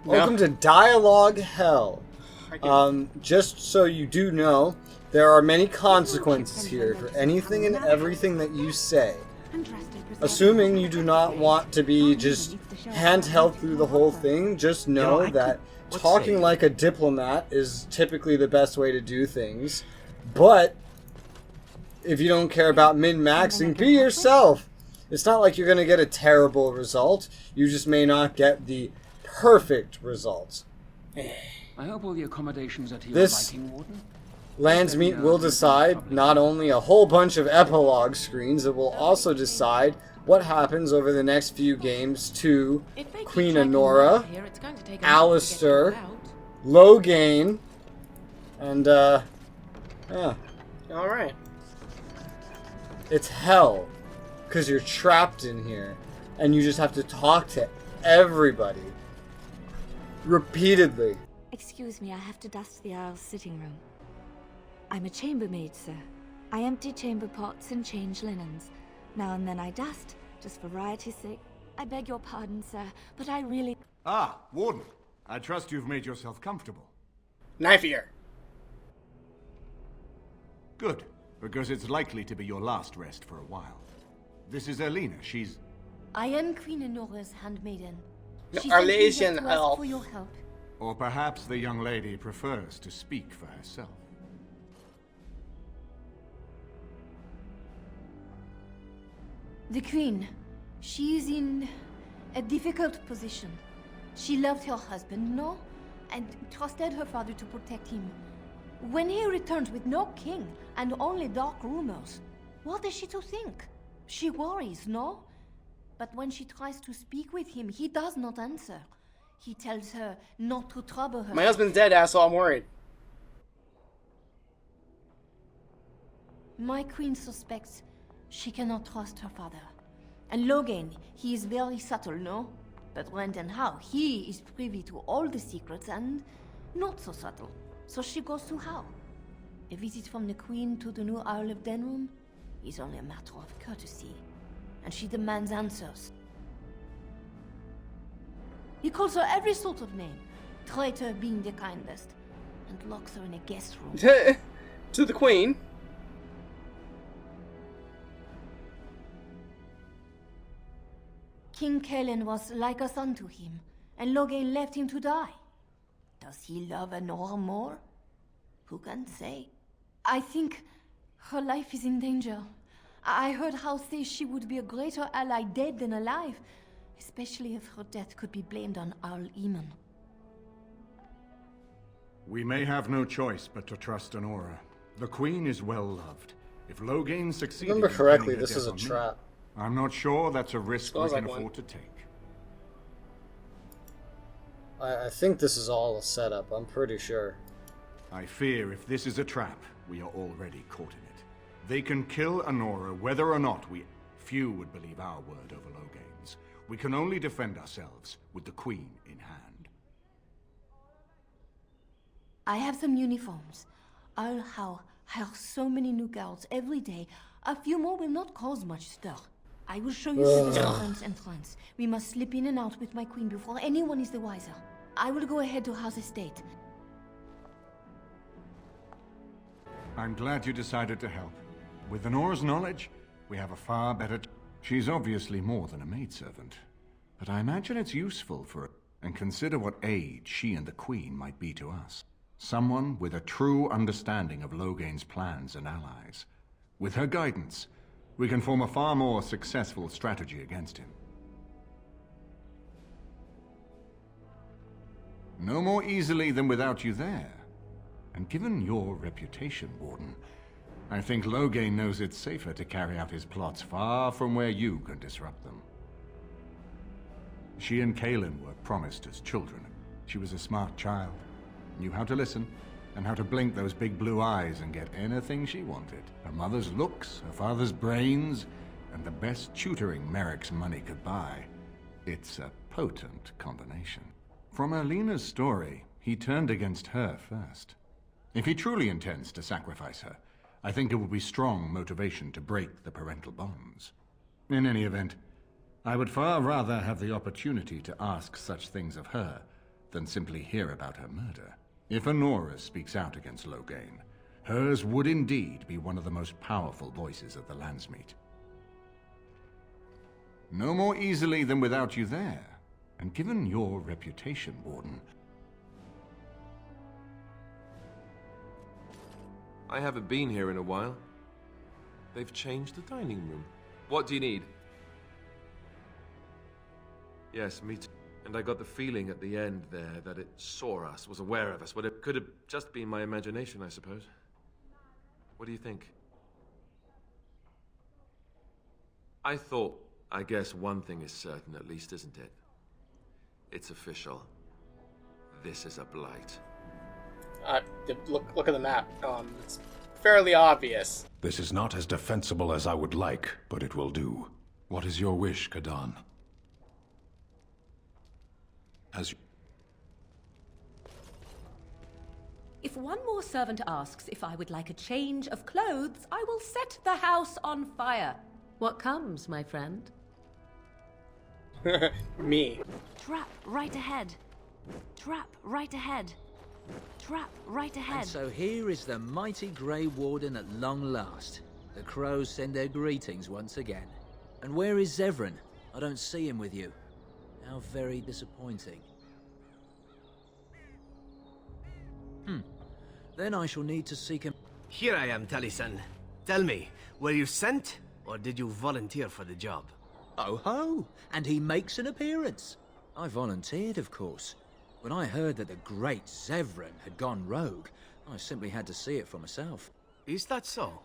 Welcome to Dialogue Hell. Just so you do know, there are many consequences here for anything and everything that you say. Assuming you do not want to be just handheld through the whole thing, just know that talking like a diplomat is typically the best way to do things. But if you don't care about min-maxing, be yourself. It's not like you're going to get a terrible result. You just may not get the perfect result. I hope all the accommodations are to your This liking, Warden. Landsmeet will decide not only a whole bunch of epilogue screens, it will also decide what happens over the next few games to Queen Honora, Alistair, Loghain, and yeah. Alright. It's hell, because you're trapped in here, and you just have to talk to everybody. Repeatedly. Excuse me, I have to dust the Isle's sitting room. I'm a chambermaid, sir. I empty chamber pots and change linens. Now and then I dust, just for variety's sake. I beg your pardon, sir, but I really... Ah, Warden. I trust you've made yourself comfortable. Knife ear. Good, because it's likely to be your last rest for a while. This is Elena. She's... I am Queen Honora's handmaiden. No, She sent me here Arlesian to ask elf. for your help. Or perhaps the young lady prefers to speak for herself. The Queen, she is in a difficult position. She loved her husband, no? And trusted her father to protect him. When he returned with no king and only dark rumors, what is she to think? She worries, no? But when she tries to speak with him, he does not answer. He tells her not to trouble her. My husband's dead, asshole. I'm worried. My queen suspects she cannot trust her father. And Loghain, he is very subtle, no? But when and how, he is privy to all the secrets and not so subtle. So she goes to how? A visit from the queen to the new Isle of Denrum is only a matter of courtesy. And she demands answers. He calls her every sort of name, traitor being the kindest, and locks her in a guest room. To the queen. King Kalen was like a son to him, and Loghain left him to die. Does he love Honora more? Who can say? I think her life is in danger. I heard House say she would be a greater ally dead than alive, especially if her death could be blamed on Arl Eamon. We may have no choice but to trust Honora. The Queen is well loved. If Loghain succeeds, Remember correctly, this is a trap. I'm not sure that's a risk we Smells can like one. afford to take. I think this is all a setup, I'm pretty sure. I fear if this is a trap, we are already caught in it. They can kill Honora whether or not we... Few would believe our word over Loghain's. We can only defend ourselves with the Queen in hand. I have some uniforms. I'll hire so many new girls every day. A few more will not cause much stir. I will show you the entrance and entrance. We must slip in and out with my queen before anyone is the wiser. I will go ahead to House Estate. I'm glad you decided to help. With Honora's knowledge, we have a far better... She's obviously more than a maidservant. But I imagine it's useful for... And consider what aid she and the Queen might be to us. Someone with a true understanding of Loghain's plans and allies. With her guidance, we can form a far more successful strategy against him. No more easily than without you there. And given your reputation, Warden, I think Loghain knows it's safer to carry out his plots far from where you can disrupt them. She and Kalen were promised as children. She was a smart child, knew how to listen, and how to blink those big blue eyes and get anything she wanted. Her mother's looks, her father's brains, and the best tutoring Merrick's money could buy. It's a potent combination. From Elena's story, he turned against her first. If he truly intends to sacrifice her, I think it will be strong motivation to break the parental bonds. In any event, I would far rather have the opportunity to ask such things of her than simply hear about her murder. If Honora speaks out against Loghain, hers would indeed be one of the most powerful voices at the Landsmeet. No more easily than without you there. And given your reputation, Warden... I haven't been here in a while. They've changed the dining room. What do you need? Yes, me too. And I got the feeling at the end there that it saw us, was aware of us. But it could have just been my imagination, I suppose. What do you think? I guess one thing is certain at least, isn't it? It's official. This is a blight. Look at the map. It's fairly obvious. This is not as defensible as I would like, but it will do. What is your wish, Kadan? If one more servant asks if I would like a change of clothes, I will set the house on fire. What comes, my friend? Me. Trap right ahead. Trap right ahead. Trap right ahead. And so here is the mighty Grey Warden at long last. The crows send their greetings once again. And where is Zevran? I don't see him with you. How very disappointing. Then I shall need to seek him. Here I am, Taliesin. Tell me, were you sent, or did you volunteer for the job? Oh ho! And he makes an appearance. I volunteered, of course. When I heard that the great Zevran had gone rogue, I simply had to see it for myself. Is that so?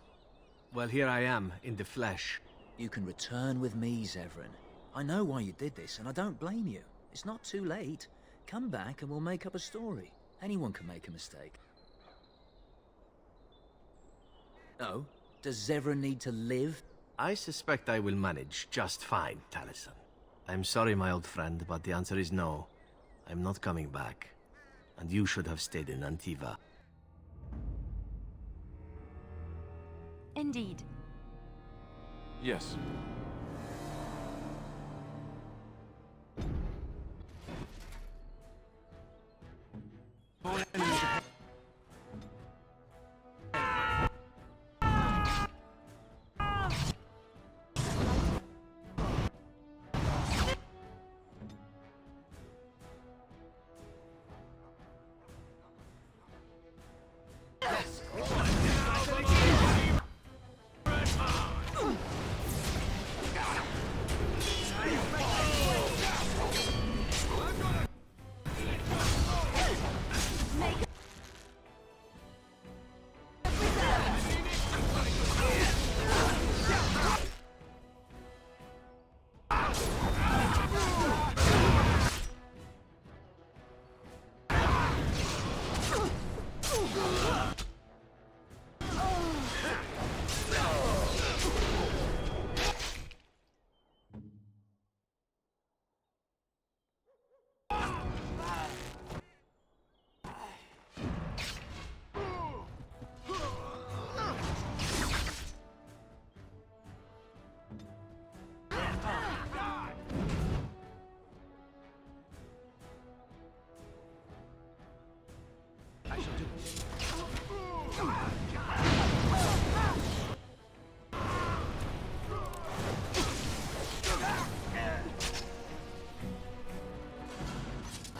Well, here I am, in the flesh. You can return with me, Zevran. I know why you did this, and I don't blame you. It's not too late. Come back and we'll make up a story. Anyone can make a mistake. Oh? Does Zevran need to live? I suspect I will manage just fine, Taliesin. I'm sorry, my old friend, but the answer is no. I'm not coming back. And you should have stayed in Antiva. Indeed. Yes.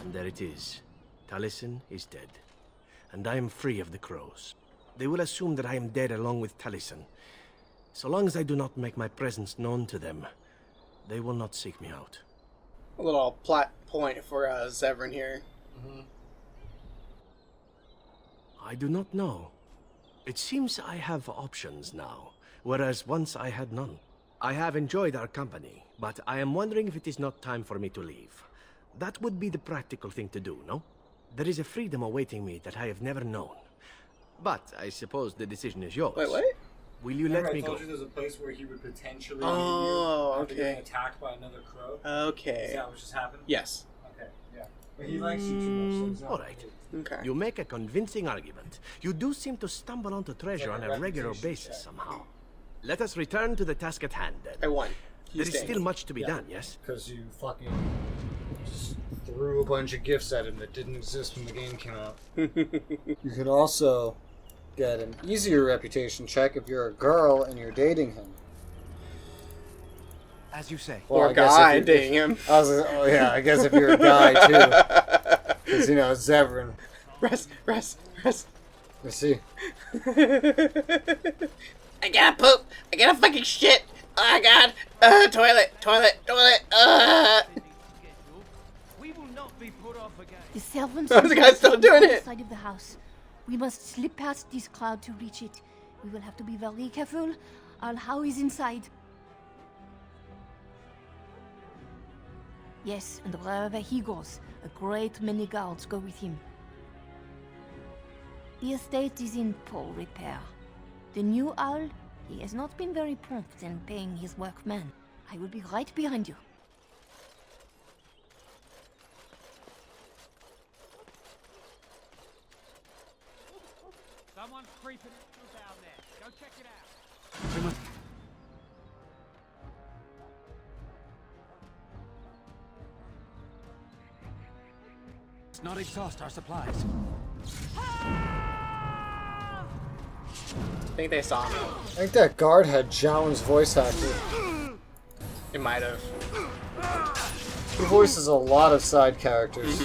And there it is. Taliesin is dead. And I am free of the crows. They will assume that I am dead along with Taliesin. So long as I do not make my presence known to them, they will not seek me out. A little plot point for Zevran here. I do not know. It seems I have options now, whereas once I had none. I have enjoyed our company, but I am wondering if it is not time for me to leave. That would be the practical thing to do, no? There is a freedom awaiting me that I have never known. But I suppose the decision is yours. Wait, what? Will you let me I told go? you there's a place where he would potentially Oh, after okay. getting attacked by another crow. Okay. Is that what just happened? Yes. Okay, yeah. But he likes you too much, so he's not. All right. Okay. You make a convincing argument. You do seem to stumble onto treasure on a regular basis somehow. Let us return to the task at hand, then. I won. There is still much to be done, yes? Because you fucking Just threw a bunch of gifts at him that didn't exist when the game came out. You can also get an easier reputation check if you're a girl and you're dating him. As you say. Well, or a guy dating him. Oh yeah, I guess if you're a guy too. Because, you know, Zevran. Rest. Let's see. I gotta poop. I gotta fucking shit. Oh god. Toilet. We will not be put off again. The servants Oh, the guy's still doing it. Side of the house. We must slip past this cloud to reach it. We will have to be very careful. Al-How is inside. Yes, and wherever he goes, a great many guards go with him. The estate is in poor repair. The new owl, he has not been very prompt in paying his workmen. I will be right behind you. Someone's creeping down there. Go check it out. Let's not exhaust our supplies. I think they saw me. I think that guard had Jowen's voice actor. It might have. He voices a lot of side characters.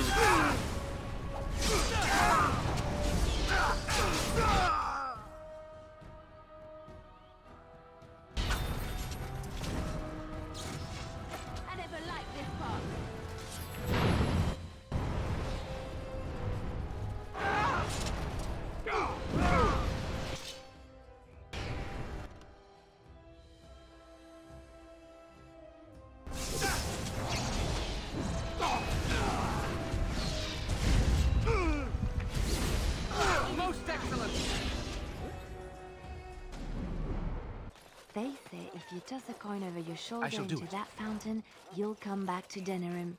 They say if you toss a coin over your shoulder shall do into it. that fountain, you'll come back to Denerim.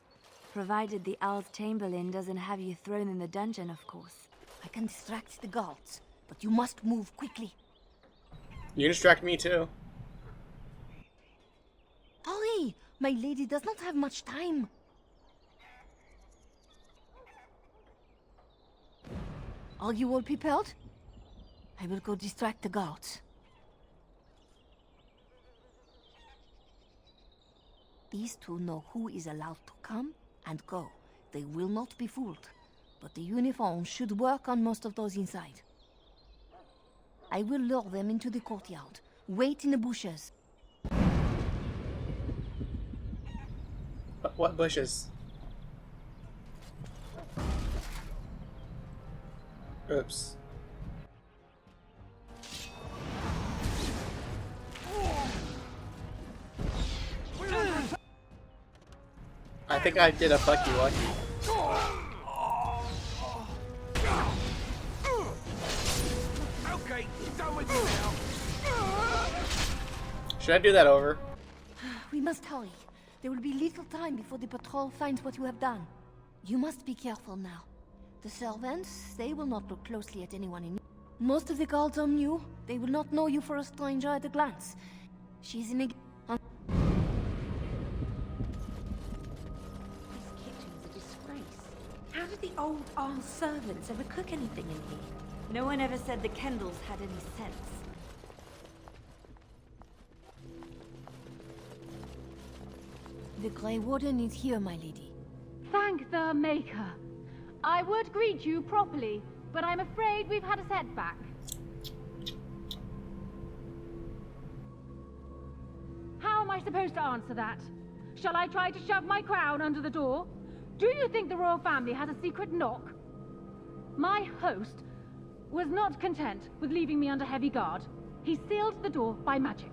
Provided the Owl's Chamberlain doesn't have you thrown in the dungeon, of course. I can distract the guards, but you must move quickly. You can distract me too. Hurry! My lady does not have much time. Are you all prepared? I will go distract the guards. These two know who is allowed to come and go. They will not be fooled, but the uniform should work on most of those inside. I will lure them into the courtyard. Wait in the bushes. What bushes? Oops. I think I did a fuck you lucky. Okay, done with you now. Should I do that over? We must hurry. There will be little time before the patrol finds what you have done. You must be careful now. The servants, they will not look closely at anyone in. Most of the guards are new. They will not know you for a stranger at a glance. She's in a... This kitchen's a disgrace. How did the old Arl servants ever cook anything in here? No one ever said the Kendalls had any sense. The Grey Warden is here, my lady. Thank the Maker. I would greet you properly, but I'm afraid we've had a setback. How am I supposed to answer that? Shall I try to shove my crown under the door? Do you think the royal family has a secret knock? My host was not content with leaving me under heavy guard. He sealed the door by magic.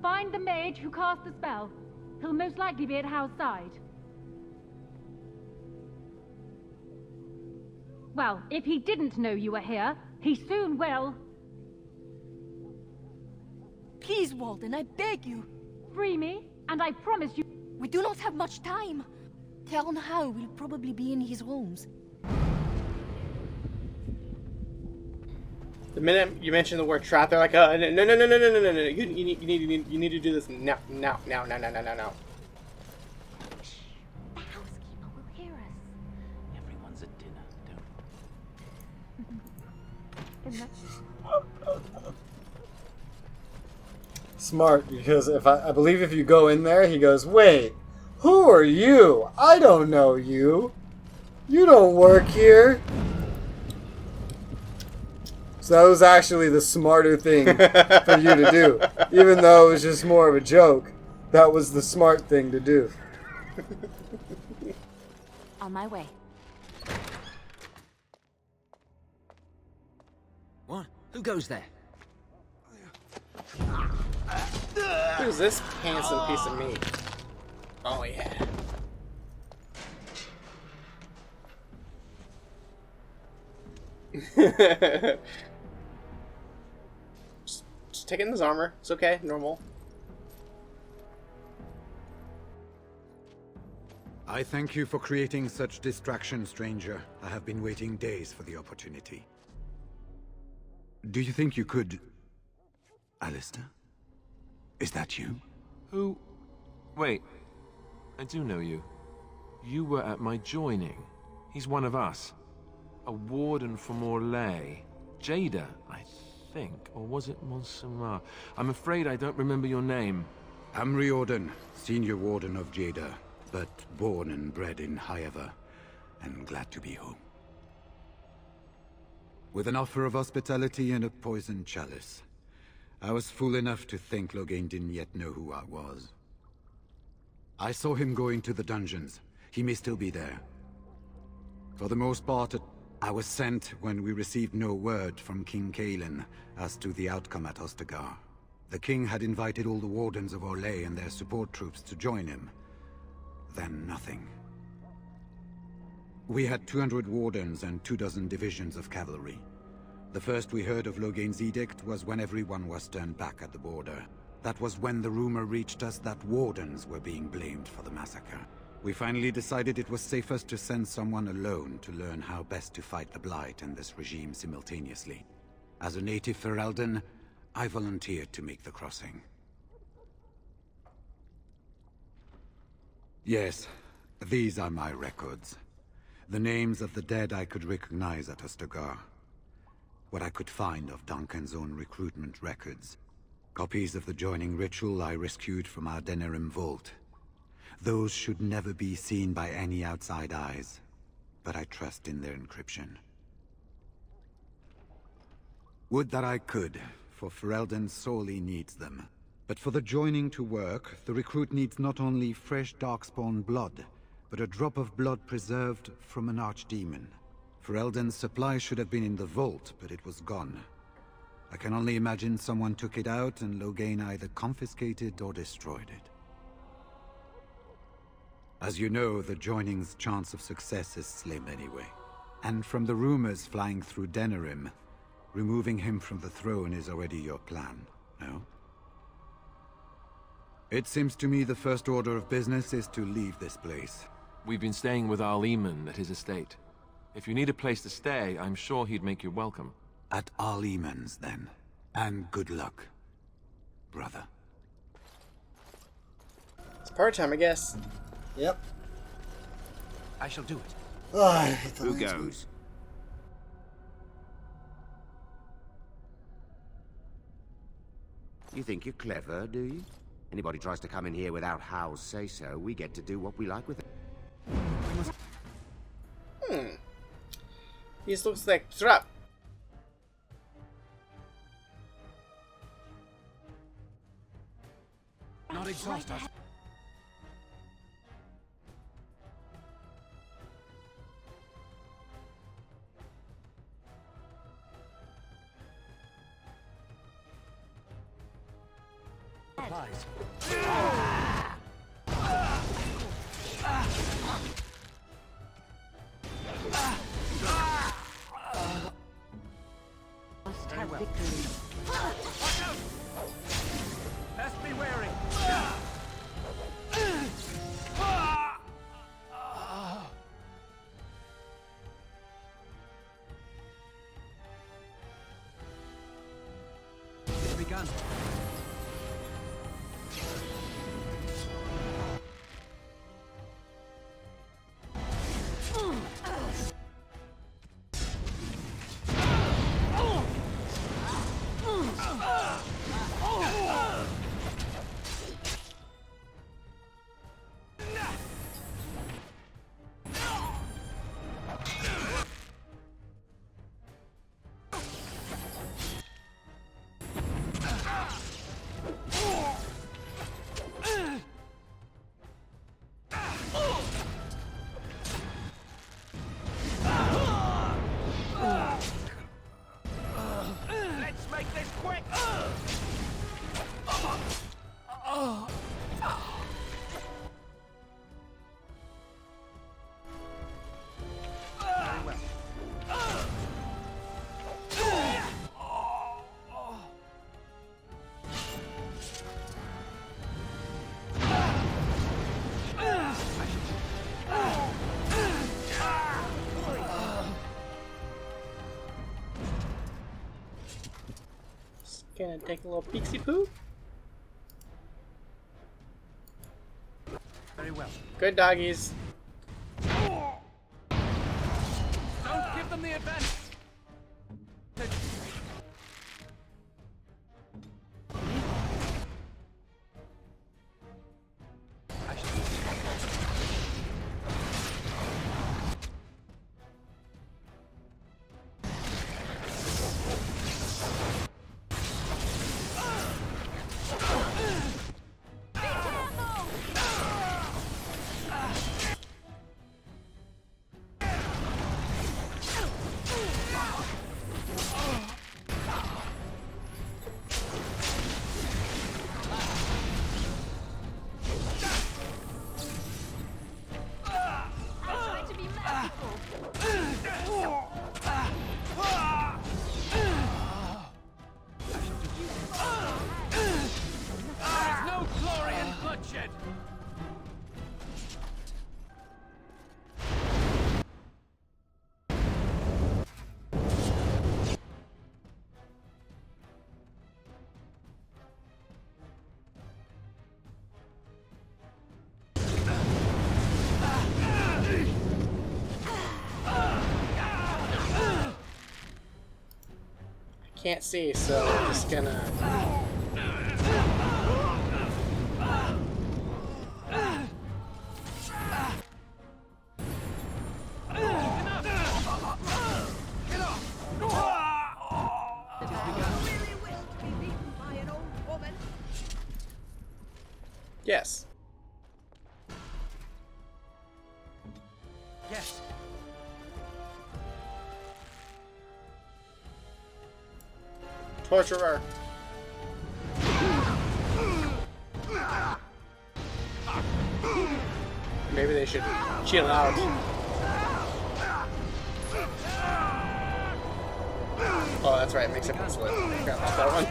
Find the mage who cast the spell. He'll most likely be at Hal's side. Well, if he didn't know you were here, he soon will. Please, Walden, I beg you. Free me, and I promise you... We do not have much time. Count Hal will probably be in his rooms. The minute you mention the word trap, they're like, no. You need to do this now. friends at dinner, don't Smart, because if I believe if you go in there, he goes, "Wait, who are you? I don't know you. You don't work here." So that was actually the smarter thing for you to do. Even though it was just more of a joke, that was the smart thing to do. On my way. What? Who goes there? Who's this handsome piece of meat? Oh, yeah. just taking his armor. It's okay, normal. I thank you for creating such distraction, stranger. I have been waiting days for the opportunity. Do you think you could... Alistair? Is that you? Who? Wait. I do know you. You were at my joining. He's one of us. A warden for Morlaix. Jada, I think. Or was it Montserrat? I'm afraid I don't remember your name. I'm Riordan, senior warden of Jada, but born and bred in Highever, and glad to be home. With an offer of hospitality and a poisoned chalice. I was fool enough to think Loghain didn't yet know who I was. I saw him go into the dungeons. He may still be there. For the most part, I was sent when we received no word from King Cailan as to the outcome at Ostagar. The king had invited all the wardens of Orlais and their support troops to join him. Then nothing. We had 200 wardens and 24 divisions of cavalry. The first we heard of Loghain's edict was when everyone was turned back at the border. That was when the rumor reached us that wardens were being blamed for the massacre. We finally decided it was safest to send someone alone to learn how best to fight the Blight and this regime simultaneously. As a native Ferelden, I volunteered to make the crossing. Yes, these are my records. The names of the dead I could recognize at Ostagar. What I could find of Duncan's own recruitment records. Copies of the joining ritual I rescued from our Denerim vault. Those should never be seen by any outside eyes, but I trust in their encryption. Would that I could, for Ferelden sorely needs them. But for the joining to work, the recruit needs not only fresh Darkspawn blood, but a drop of blood preserved from an archdemon. Ferelden's supply should have been in the vault, but it was gone. I can only imagine someone took it out and Loghain either confiscated or destroyed it. As you know, the joining's chance of success is slim anyway. And from the rumors flying through Denerim, removing him from the throne is already your plan, no? It seems to me the first order of business is to leave this place. We've been staying with Arleman at his estate. If you need a place to stay, I'm sure he'd make you welcome. At Arleman's, then. And good luck, brother. It's part time, I guess. Yep. I shall do it. Oh, Who goes? You think you're clever, do you? Anybody tries to come in here without Hal's say-so, we get to do what we like with it. This looks like trap. Not exhaust us. Supplies. Must have victory. Best be wary. It's begun. Gonna take a little peeksy poo. Very well. Good doggies. Don't give them the advantage. Can't see, so I'm just gonna. Yes. Yes. Torturer. Maybe they should chill out. Oh, that's right. It makes it split. Forgot about that one.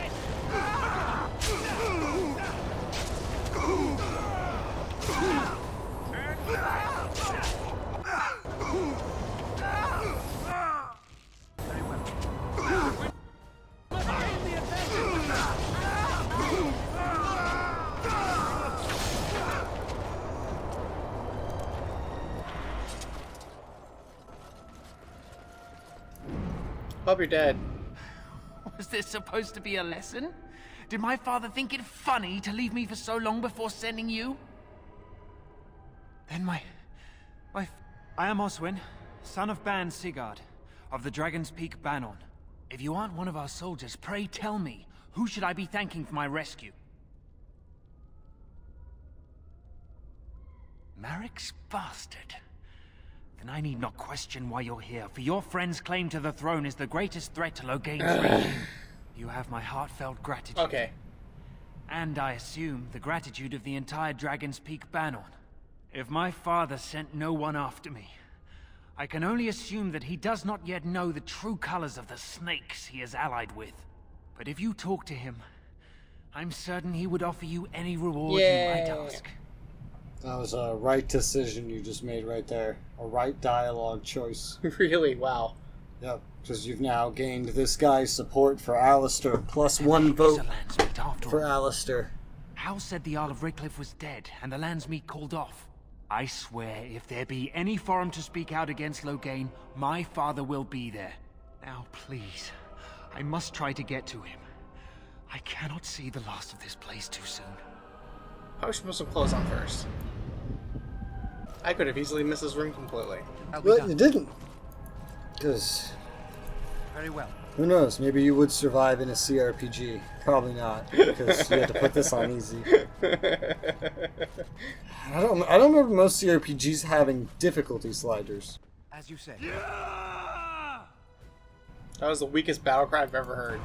Hope you're dead. Was this supposed to be a lesson? Did my father think it funny to leave me for so long before sending you? Then I am Oswin, son of Ban Sigurd, of the Dragon's Peak Banon. If you aren't one of our soldiers, pray tell me, who should I be thanking for my rescue? Marek's bastard. Then I need not question why you're here, for your friend's claim to the throne is the greatest threat to Logain's regime. You have my heartfelt gratitude. Okay. And I assume the gratitude of the entire Dragon's Peak Banon. If my father sent no one after me, I can only assume that he does not yet know the true colors of the snakes he is allied with. But if you talk to him, I'm certain he would offer you any reward you might ask. That was a right decision you just made right there. A right dialogue choice. Really? Wow. Yep, because you've now gained this guy's support for Alistair. +1 vote for Alistair. Hal said the Isle of Redcliffe was dead, and the Landsmeet called off. I swear, if there be any forum to speak out against Logain, my father will be there. Now, please, I must try to get to him. I cannot see the last of this place too soon. How was I supposed to close on first? I could have easily missed this room completely. Well, you didn't. Because... Very well. Who knows? Maybe you would survive in a CRPG. Probably not, because you had to put this on easy. I don't remember most CRPGs having difficulty sliders. As you said. That was the weakest battle cry I've ever heard.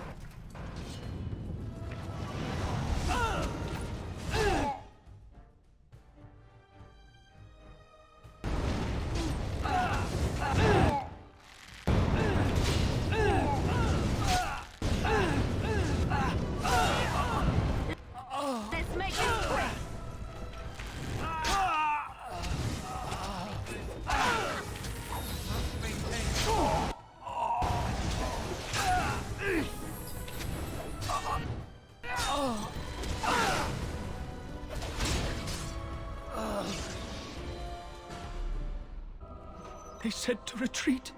Let's make it quick. They said to retreat.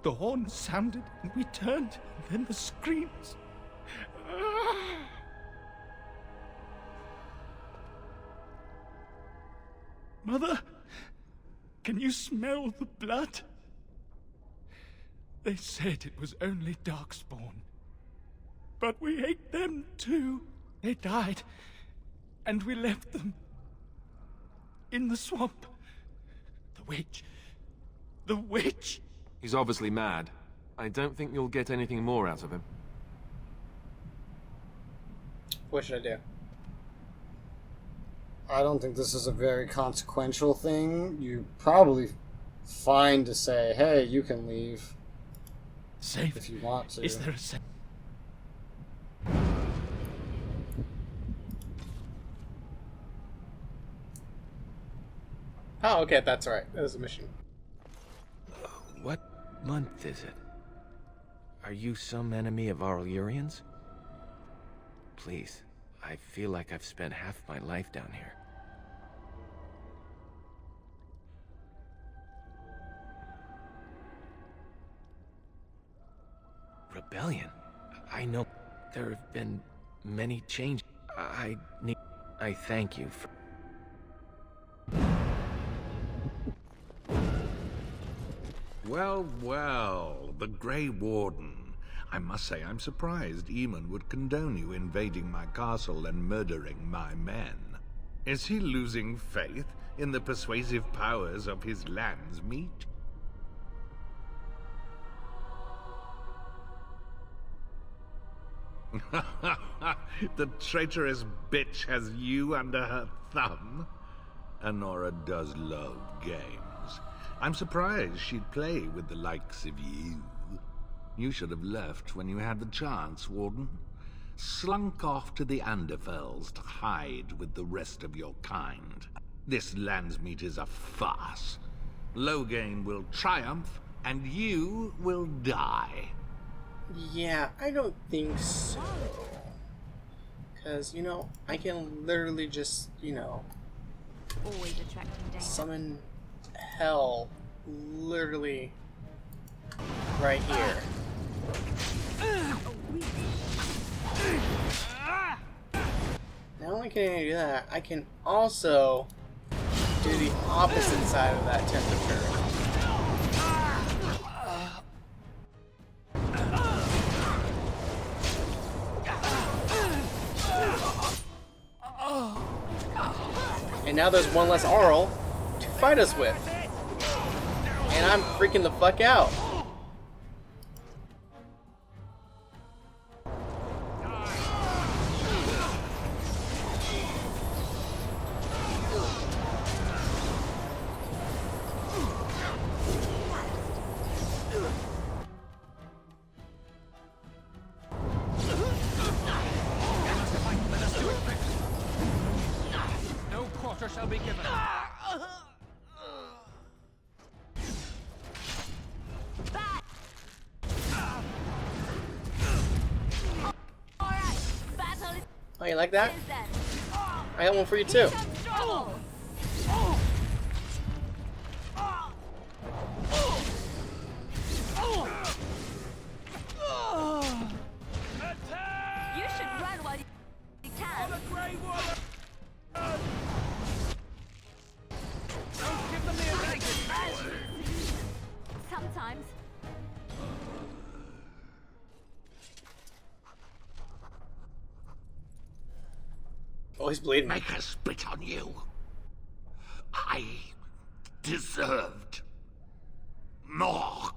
The horn sounded and we turned, and then the screams. Mother, can you smell the blood? They said it was only Darkspawn. But we ate them too. They died, and we left them in the swamp. The witch. The witch! He's obviously mad. I don't think you'll get anything more out of him. What should I do? I don't think this is a very consequential thing. You probably fine to say, hey, you can leave. Save if you want to. Is there a save? Oh, okay, that's right. That was a mission. What month is it? Are you some enemy of Aurelians? Please, I feel like I've spent half my life down here. Rebellion? I know there have been many changes. I thank you for... Well, well, the Grey Warden. I must say I'm surprised Eamon would condone you invading my castle and murdering my men. Is he losing faith in the persuasive powers of his land's meat? The traitorous bitch has you under her thumb. Honora does love games. I'm surprised she'd play with the likes of you. You should have left when you had the chance, Warden. Slunk off to the Anderfells to hide with the rest of your kind. This land's meat is a farce. Loghain will triumph, and you will die. Yeah, I don't think so. Because, you know, I can literally just, you know, Always attracting danger. summon hell literally right here. Not only can I do that, I can also do the opposite side of that temperature. And now there's one less Arl to fight us with. And I'm freaking the fuck out. No quarter shall be given. Oh, you like that? I got one for you too. You should run while you can. Don't give them the advantage. Sometimes. Oh, he's bleeding. Make her spit on you. I deserved more.